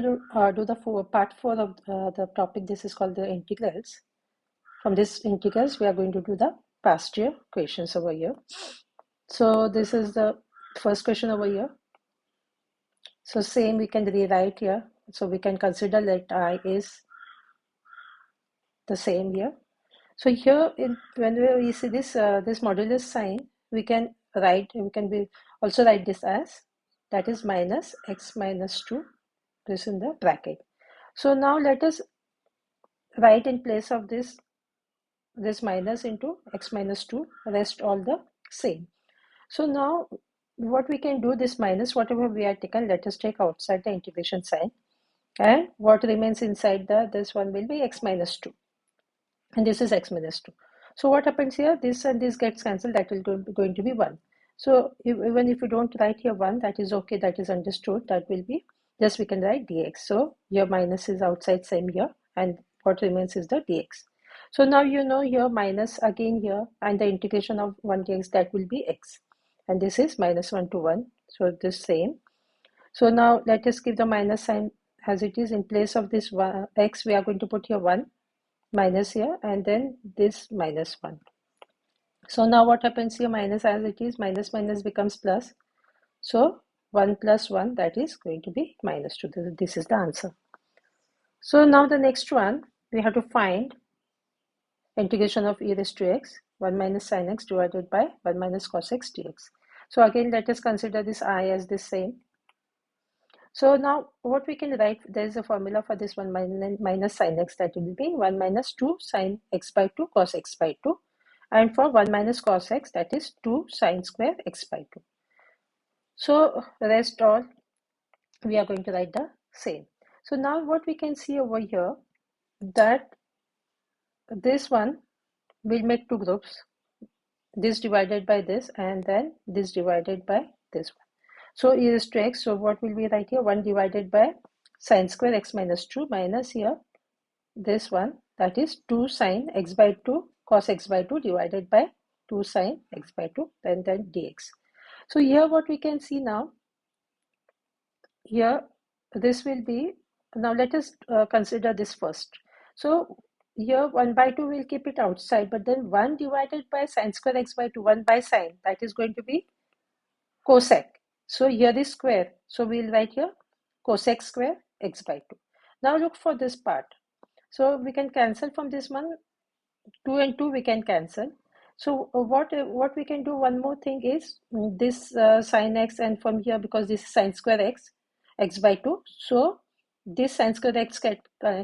do the part 4 of the topic. This is called the integrals. From this integrals, we are going to do the past year questions over here. So this is the first question over here. So same we can rewrite here. So we can consider that I is the same here. So here, when we see this this modulus sign, we can also write this as, that is minus x minus 2, this in the bracket. So now let us write in place of this minus into x minus 2, rest all the same. So now what we can do, this minus, whatever we are taken, let us take outside the integration sign, and what remains inside this one will be x minus 2, and this is x minus 2. So what happens here, this and this gets cancelled, that will going to be 1. So even if you don't write here 1, that is okay, that is understood, that will be just we can write dx. So your minus is outside same here, and what remains is the dx. So now you know here minus again here, and the integration of 1 dx, that will be x, and this is minus 1 to 1, so this same. So now let us give the minus sign as it is. In place of this x, we are going to put here 1 minus here, and then this minus 1. So now what happens here, minus as it is, minus minus becomes plus. So 1 plus 1, that is going to be minus 2. This is the answer. So now the next one, we have to find integration of e raised to x, 1 minus sin x divided by 1 minus cos x dx. So again, let us consider this I as the same. So now what we can write, there is a formula for this 1 minus sin x, that will be 1 minus 2 sin x by 2 cos x by 2. And for 1 minus cos x, that is 2 sin square x by 2. So rest all, we are going to write the same. So now what we can see over here, that this one will make two groups, this divided by this, and then this divided by this one. So e raised to x, so what will we write here, 1 divided by sin square x minus 2 minus here this one, that is 2 sin x by 2 cos x by 2 divided by 2 sin x by 2, and then dx. So here what we can see now, here this will be, now let us consider this first. So here 1 by 2 will keep it outside, but then 1 divided by sin square x by 2, 1 by sin, that is going to be cosec. So here is square, so we'll write here cosec square x by 2. Now look for this part. So we can cancel from this one, 2 and 2 we can cancel. So what we can do, one more thing is this sin x, and from here, because this is sin square x, x by 2, so this sin square x get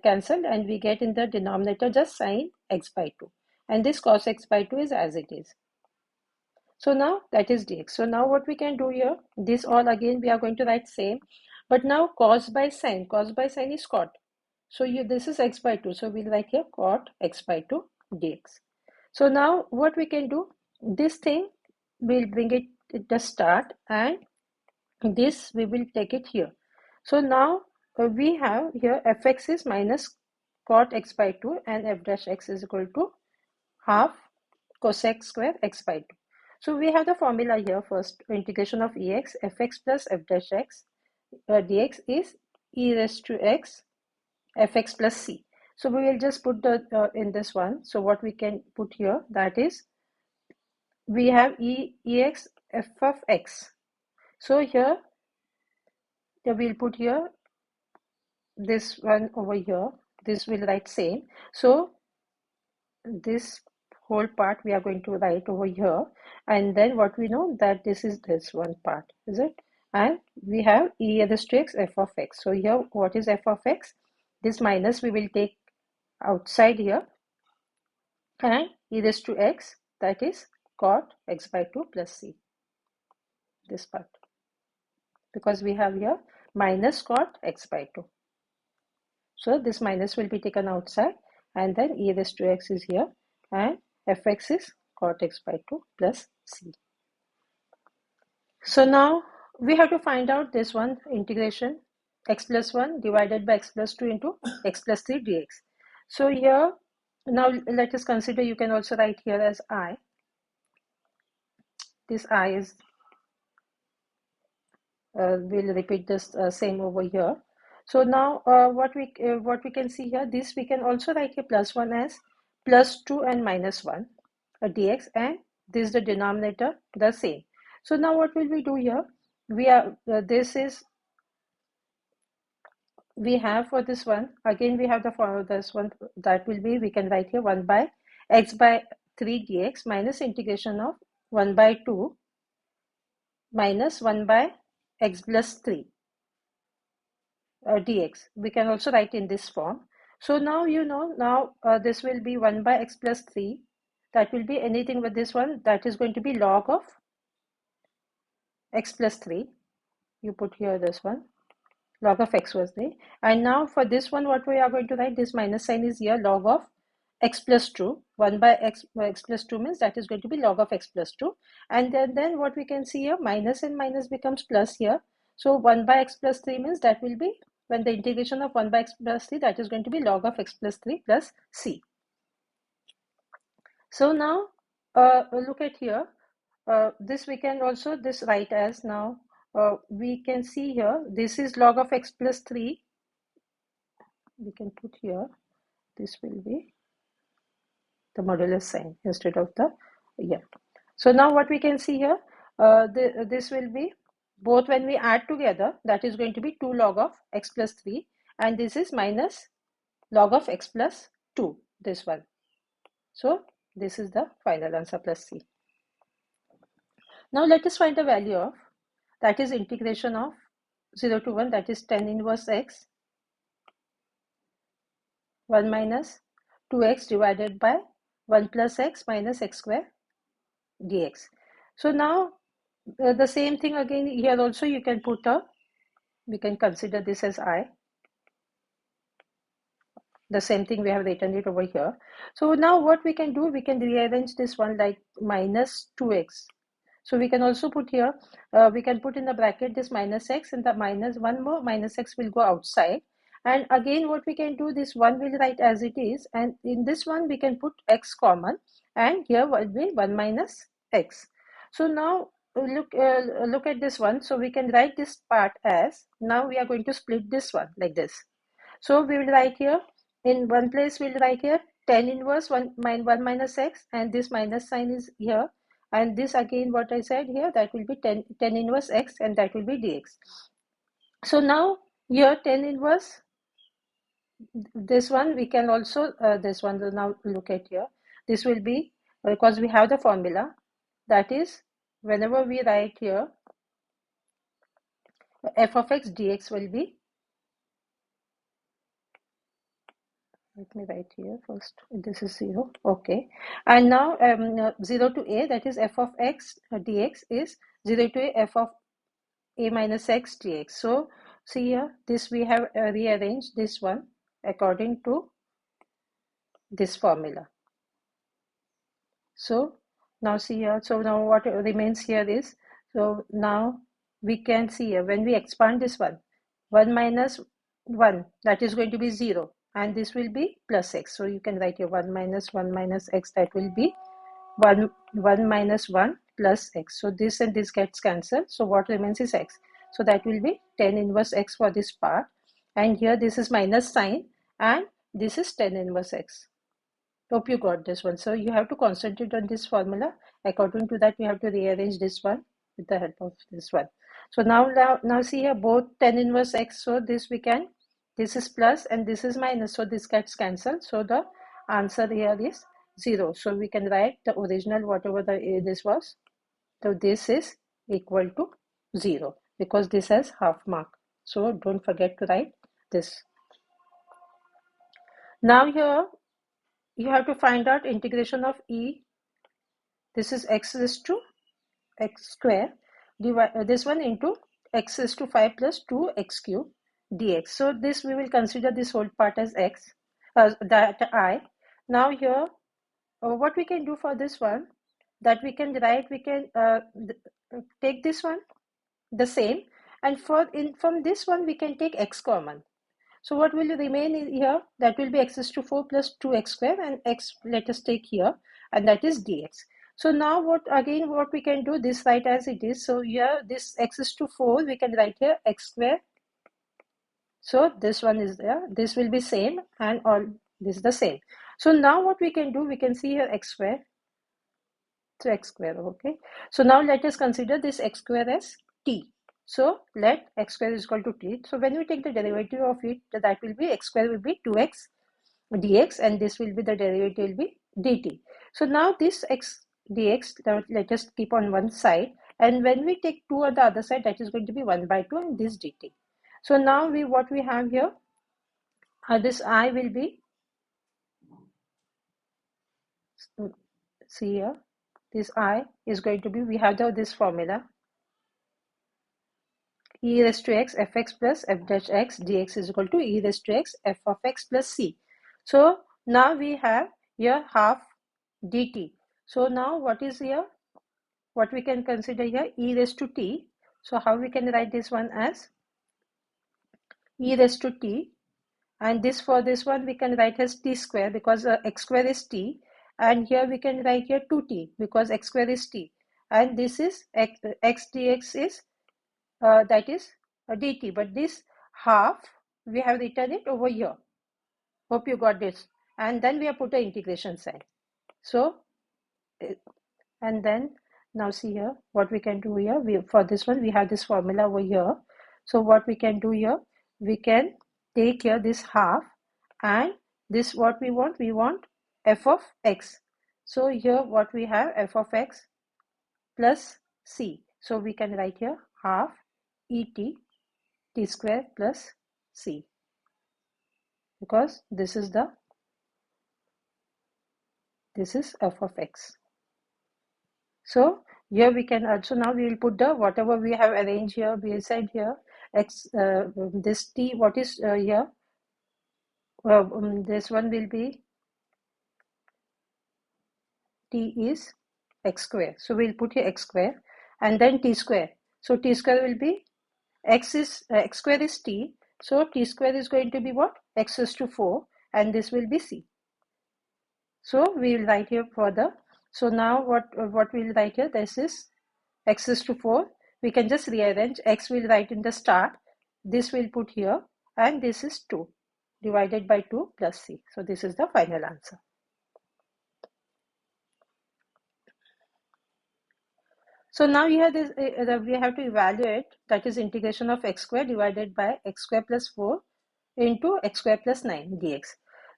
cancelled, and we get in the denominator just sin x by 2, and this cos x by 2 is as it is. So now that is dx. So now what we can do here, this all again we are going to write same, but now cos by sin is cot. So this is x by 2, so we'll write here cot x by 2 dx. So now what we can do, this thing we'll bring it at the start, and this we will take it here. So now we have here fx is minus cot x by 2, and f dash x is equal to half cosec square x by 2. So we have the formula here. First, integration of ex, fx plus f dash x dx is e raised to x fx plus c. So we will just put the in this one. So what we can put here, that is we have ex f of x. So here we'll put here this one over here. This will write same. So this whole part we are going to write over here, and then what we know, that this is this one part, is it? And we have e raised to x f of x. So here what is f of x? This minus we will take outside here, and e raised to x, that is cot x by 2 plus c, this part, because we have here minus cot x by 2. So this minus will be taken outside, and then e raised to x is here, and fx is cot x by 2 plus c. So now we have to find out this one, integration x plus 1 divided by x plus 2 into x plus 3 dx. So here, now let us consider, you can also write here as I. This I is, we'll repeat this same over here. So now what we can see here, this we can also write here plus 1 as plus 2 and minus 1 dx, and this is the denominator the same. So now what will we do here? We are we have for this one, again we have this one, that will be, we can write here 1 by x by 3 dx minus integration of 1 by 2 minus 1 by x plus 3 dx. We can also write in this form. So now now this will be 1 by x plus 3. That will be anything with this one, that is going to be log of x plus 3. You put here this one, log of x was there. And now for this one, what we are going to write, this minus sign is here, log of x plus 2. 1 by x plus 2 means that is going to be log of x plus 2. And then what we can see here, minus and minus becomes plus here. So 1 by x plus 3 means that will be, when the integration of 1 by x plus 3, that is going to be log of x plus 3 plus c. So now look at here, this we can also this write as, now we can see here, this is log of x plus 3. We can put here, this will be the modulus sign instead of the, yeah. So now what we can see here, this will be, both when we add together, that is going to be 2 log of x plus 3, and this is minus log of x plus 2, this one. So this is the final answer, plus c. Now let us find the value of, that is integration of 0 to 1, that is tan inverse x 1 minus 2x divided by 1 plus x minus x square dx. So now the same thing again here also, you can put we can consider this as I. The same thing we have written it over here. So now what we can do, we can rearrange this one like minus 2x. So we can also put here, we can put in the bracket this minus x, and the minus one more minus x will go outside. And again what we can do, this one will write as it is, and in this one we can put x common, and here will be 1 minus x. So now look at this one. So we can write this part as, now we are going to split this one like this. So we will write here, in one place we'll write here tan inverse 1 minus x, and this minus sign is here, and this again what I said here, that will be tan inverse x, and that will be dx. So now here tan inverse, this one we can also, this one will now look at here, this will be, because we have the formula, that is whenever we write here f of x dx will be, let me write here first, this is 0, okay. And now 0 to a, that is f of x dx is 0 to a f of a minus x dx. So see here, this we have rearranged this one according to this formula. So now see here, so now what remains here is, so now we can see here, when we expand this one, 1 minus 1, that is going to be 0, and this will be plus x. So you can write here 1 minus x, that will be 1 minus 1 plus x. So this and this gets cancelled, so what remains is x. So that will be tan inverse x for this part, and here this is minus sign, and this is tan inverse x. Hope you got this one. So you have to concentrate on this formula. According to that, we have to rearrange this one with the help of this one. So now see here, both tan inverse x, so this we can, this is plus and this is minus, so this gets cancelled. So the answer here is 0. So we can write the original, whatever this was. So this is equal to 0 because this has half mark. So don't forget to write this. Now here you have to find out integration of e. This is x raised to x square, this one into x raised to 5 plus 2x cube dx. So this we will consider this whole part as x, that I. Now here what we can do for this one, that we can write, we can take this one the same, and from this one we can take x common. So what will remain here, that will be x raised to 4 plus 2x square, and x let us take here, and that is dx. So now what we can do, this write as it is. So here this x raised to 4 we can write here x square So this one is there, this will be same, and all this is the same. So now what we can do, we can see here x square, so x square, okay. So now let us consider this x square as t. So let x square is equal to t. So when we take the derivative of it, that will be x square will be 2x dx, and this will be the derivative will be dt. So now this x dx, let us keep on one side, and when we take 2 on the other side, that is going to be 1 by 2 and this dt. So now what we have here, this I will be, see here, this I is going to be, we have this formula, e raised to x fx plus f dash x dx is equal to e raised to x f of x plus c. So now we have here half dt. So now what is here? What we can consider here, e raised to t. So how we can write this one as e raised to t, and this, for this one we can write as t square, because x square is t, and here we can write here 2t because x square is t, and this is x dx is that is dt, but this half we have written it over here. Hope you got this. And then we have put the integration sign. So and then now see here what we can do here. For this one we have this formula over here. So what we can do here, we can take here this half, and this what we want f of x. So here what we have, f of x plus c. So we can write here half et t square plus c, because this is f of x. So here we can also, now we will put the whatever we have arranged here beside here, x this t, what is here, this one will be t is x square. So we'll put here x square and then t square. So t square will be x square is t. So t square is going to be what? X raised to 4, and this will be c. So we will write here further. So now what we will write here, this is x raised to 4. We can just rearrange. X will write in the start. This will put here, and this is 2 divided by 2 plus c. So this is the final answer. So now here this, we have to evaluate, that is integration of x square divided by x square plus 4 into x square plus 9 dx.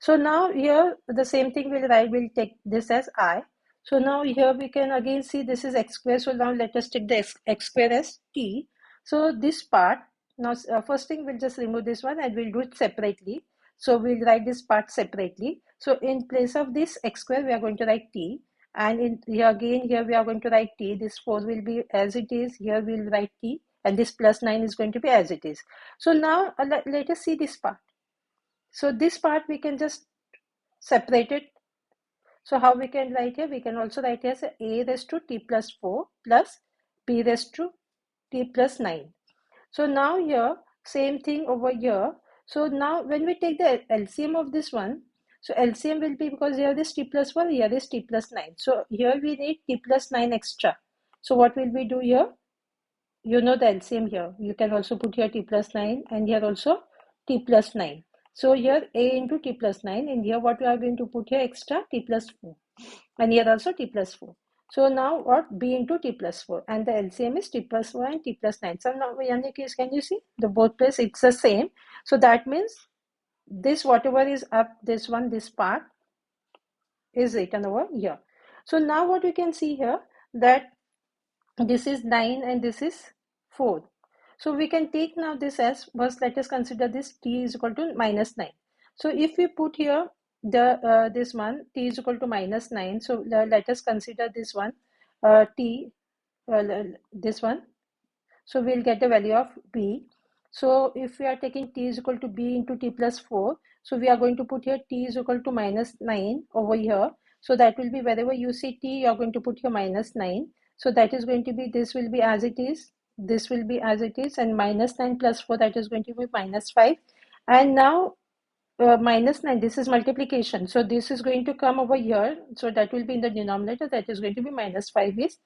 So now here the same thing we'll take this as I. So now here we can again see this is x square. So now let us take the x square as t. So this part, now first thing we'll just remove this one and we'll do it separately. So we'll write this part separately. So in place of this x square we are going to write t, and here we are going to write t. This 4 will be as it is, here we'll write t, and this plus 9 is going to be as it is. So now let us see this part. So this part we can just separate it. So how we can write here? We can also write here as a raised to t plus 4 plus b raised to t plus 9. So now here, same thing over here. So now when we take the LCM of this one, so LCM will be, because here is t plus 1, here is t plus 9. So here we need t plus 9 extra. So what will we do here? You know the LCM here. You can also put here t plus 9, and here also t plus 9. So here a into t plus 9, and here what we are going to put here extra t plus 4, and here also t plus 4. So now what? B into t plus 4, and the LCM is t plus 4 and t plus 9. So now Yannick, can you see the both place it's the same? So that means this whatever is up, this one, this part is written over here. So now what we can see here, that this is 9 and this is 4. So we can take now this as, first let us consider this t is equal to minus 9. So if we put here the this one, t is equal to minus 9. So let us consider this one, t, this one. So we'll get the value of b. So if we are taking t is equal to b into t plus 4, so we are going to put here t is equal to minus 9 over here. So that will be, wherever you see t, you are going to put here minus 9. So that is going to be, this will be as it is, this will be as it is, and minus 9 plus 4, that is going to be minus 5. And now minus 9, this is multiplication. So this is going to come over here. So that will be in the denominator, that is going to be minus 5 is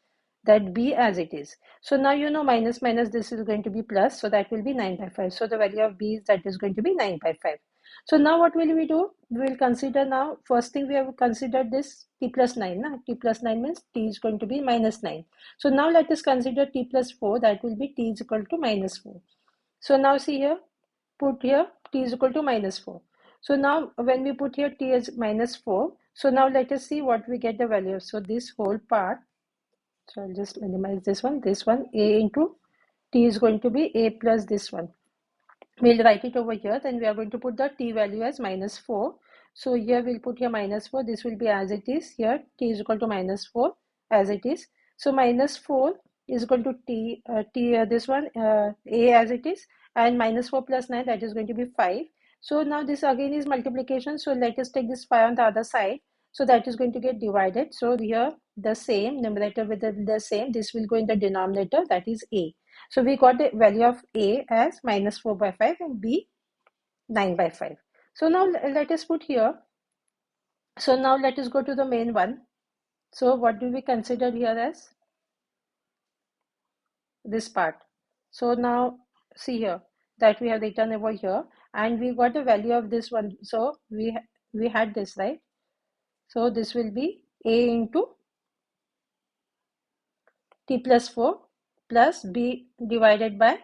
that b as it is. So now you know minus minus this is going to be plus, so that will be 9 by 5. So the value of b is that is going to be 9 by 5. So now what will we do? We will consider now, first thing we have considered this t plus 9. Na? T plus 9 means t is going to be minus 9. So now let us consider t plus 4, that will be t is equal to minus 4. So now see here, put here t is equal to minus 4. So now when we put here t is minus 4, so now let us see what we get the value of. So this whole part, so I'll just minimize this one, a into t is going to be a plus this one. We'll write it over here, then we are going to put the t value as minus 4. So here we'll put here minus 4, this will be as it is, here t is equal to minus 4 as it is. So minus 4 is equal to this one, a as it is, and minus 4 plus 9, that is going to be 5. So now this again is multiplication, so let us take this 5 on the other side. So that is going to get divided. So here the same, numerator with the same, this will go in the denominator, that is a. So we got the value of a as minus 4 by 5 and b 9 by 5. So now let us put here. So now let us go to the main one. So what do we consider here as? This part. So now see here that we have written over here, and we got the value of this one. So we had this, right? So this will be a into t plus 4 plus b divided by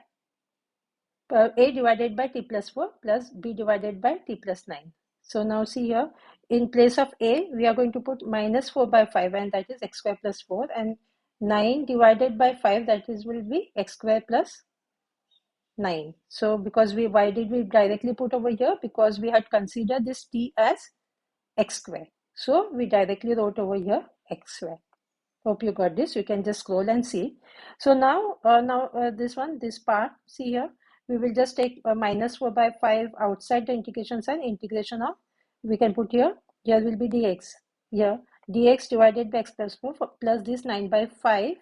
a divided by t plus 4 plus b divided by t plus 9. So now see here, in place of a, we are going to put minus 4 by 5, and that is x square plus 4, and 9 divided by 5, that is will be x square plus 9. So because why did we directly put over here? Because we had considered this t as x square. So we directly wrote over here x square. Hope you got this. You can just scroll and see. So now, this part, see here, we will just take minus 4 by 5 outside the integration sign, integration of, we can put here will be dx. Here, dx divided by x plus 4 plus this 9 by 5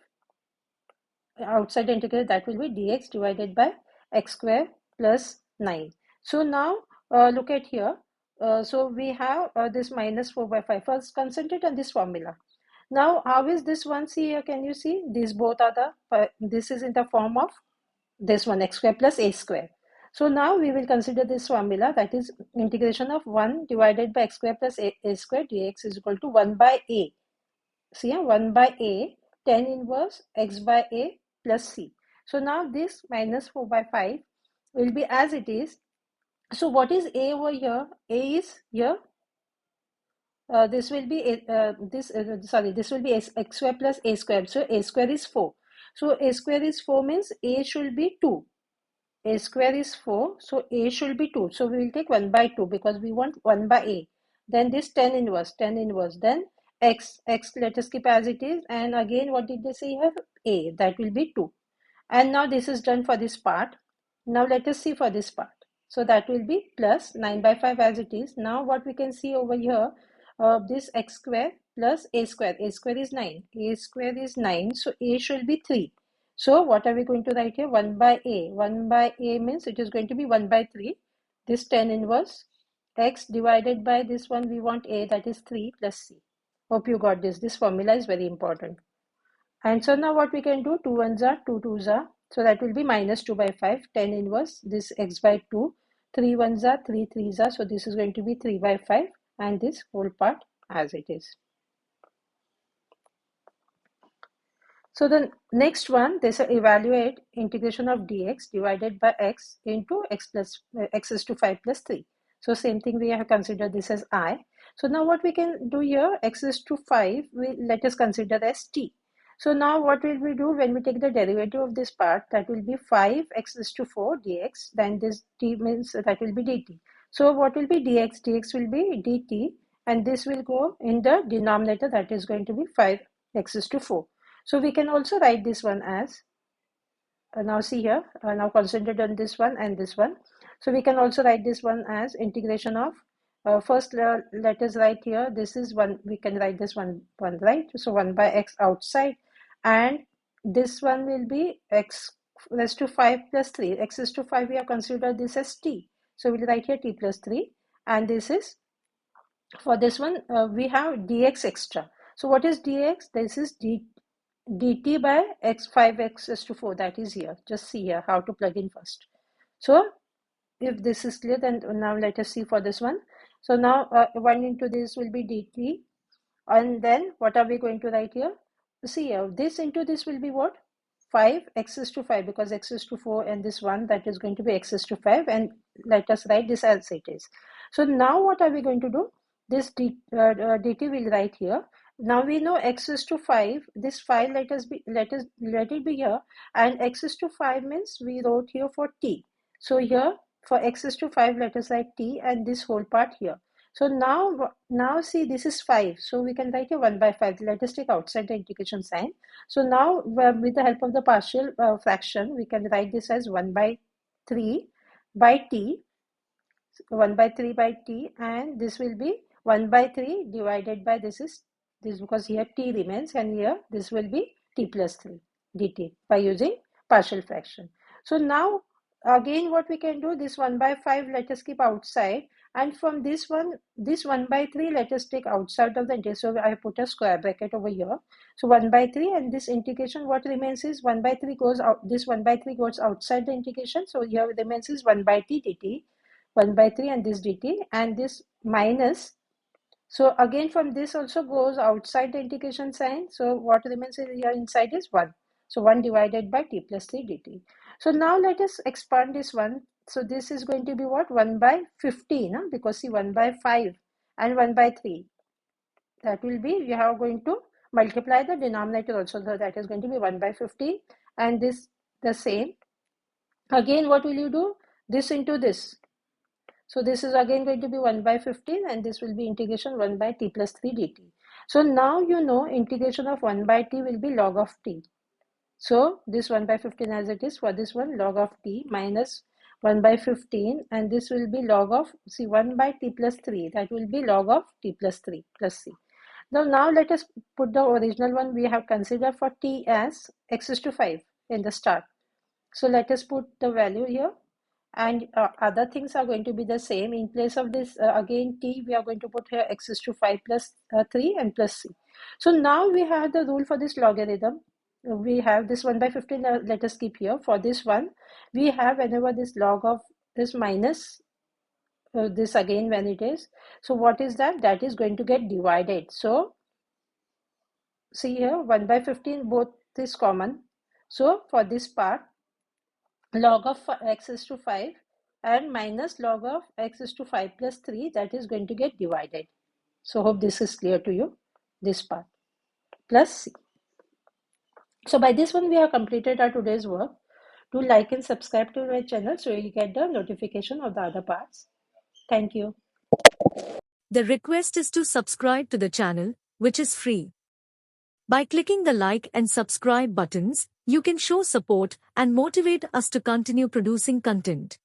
outside the integral, that will be dx divided by x square plus 9. So now, look at here. So we have this minus 4 by 5. First, concentrate on this formula. Now, how is this one? See here, can you see? These both are this is in the form of this one, x square plus a square. So now we will consider this formula, that is integration of 1 divided by x square plus a square dx is equal to 1 by a. See here, 1 by a, tan inverse x by a plus c. So now this minus 4 by 5 will be as it is. So what is a over here? A is here. This will be this will be x square plus a square. So a square is 4. So a square is 4 means a should be 2. A square is 4, so a should be 2. So we will take 1 by 2 because we want 1 by a. Then this tan inverse. Then x let us keep as it is. And again, what did they say here? A, that will be 2. And now this is done for this part. Now let us see for this part. So that will be plus 9 by 5 as it is. Now what we can see over here, this x square plus a square. A square is 9. A square is 9. So a should be 3. So what are we going to write here? 1 by a. 1 by a means it is going to be 1 by 3. This tan inverse x divided by this one, we want a, that is 3 plus c. Hope you got this. This formula is very important. And so now what we can do, 2 ones are 2 twos are. So that will be minus 2 by 5, tan inverse, this x by 2. 3 ones are 3 threes are. So this is going to be 3 by 5 and this whole part as it is. So the next one, they say evaluate integration of dx divided by x into x is to 5 plus 3. So same thing, we have considered this as I. So now what we can do here, x is to 5, let us consider as t. So now what will we do when we take the derivative of this part? That will be 5x is to 4 dx. Then this t means that will be dt. So what will be dx? Dx will be dt, and this will go in the denominator, that is going to be 5x is to 4. So we can also write this one as, now see here, now concentrate on this one and this one. So we can also write this one as integration of, first let us write here, this is 1, we can write this one, right? So 1 by x outside, and this one will be x raised to 5 plus 3. X is to 5, we have considered this as t. So we'll write here t plus 3, and this is, for this one, we have dx extra. So what is dx? This is dt by x 5x is to 4, that is here. Just see here how to plug in first. So if this is clear, then now let us see for this one. So now 1 into this will be dt, and then what are we going to write here? See here, this into this will be what? 5 x is to 5, because x is to 4, and this 1, that is going to be x is to 5, and let us write this as it is. So now what are we going to do? This dt will write here. Now we know x is to 5. This 5 let it be here, and x is to 5 means we wrote here for t. So here for x is to 5, let us write t, and this whole part here. So now see, this is 5. So we can write a 1 by 5. Let us take outside the integration sign. So now with the help of the partial fraction, we can write this as 1 by 3 by t. 1 by 3 by t, and this will be 1 by 3 divided by this because here t remains, and here this will be t plus 3 dt by using partial fraction. So now again what we can do, this 1 by 5 let us keep outside, and from this 1 by 3 let us take outside of the integration. So I put a square bracket over here. So 1 by 3, and this integration what remains is 1 by 3 goes out. This 1 by 3 goes outside the integration. So here remains is 1 by t dt, 1 by 3, and this dt, and this minus. So again from this also goes outside the integration sign. So what remains here inside is 1. So 1 divided by t plus 3 dt. So now let us expand this one. So this is going to be what? 1 by 15, because see 1 by 5 and 1 by 3. That will be, we are going to multiply the denominator also. So that is going to be 1 by 15, and this the same. Again what will you do? This into this. So this is again going to be 1 by 15, and this will be integration 1 by t plus 3 dt. So now you know integration of 1 by t will be log of t. So this 1 by 15 as it is, for this one log of t minus 1 by 15, and this will be log of, see, 1 by t plus 3, that will be log of t plus 3 plus c. Now let us put the original one we have considered for t as x is to 5 in the start. So let us put the value here, and other things are going to be the same. In place of this again t, we are going to put here x is to 5 plus 3 and plus c. So now we have the rule for this logarithm. We have this 1 by 15, let us keep here. For this one, we have whenever this log of this minus this again when it is, so what is that? That is going to get divided. So see here, 1 by 15 both is common. So for this part, log of x is to 5 and minus log of x is to 5 plus 3, that is going to get divided. So hope this is clear to you, this part, plus c. So by this one we have completed our today's work. Do like and subscribe to my channel so you get the notification of the other parts. Thank you. The request is to subscribe to the channel, which is free. By clicking the like and subscribe buttons, you can show support and motivate us to continue producing content.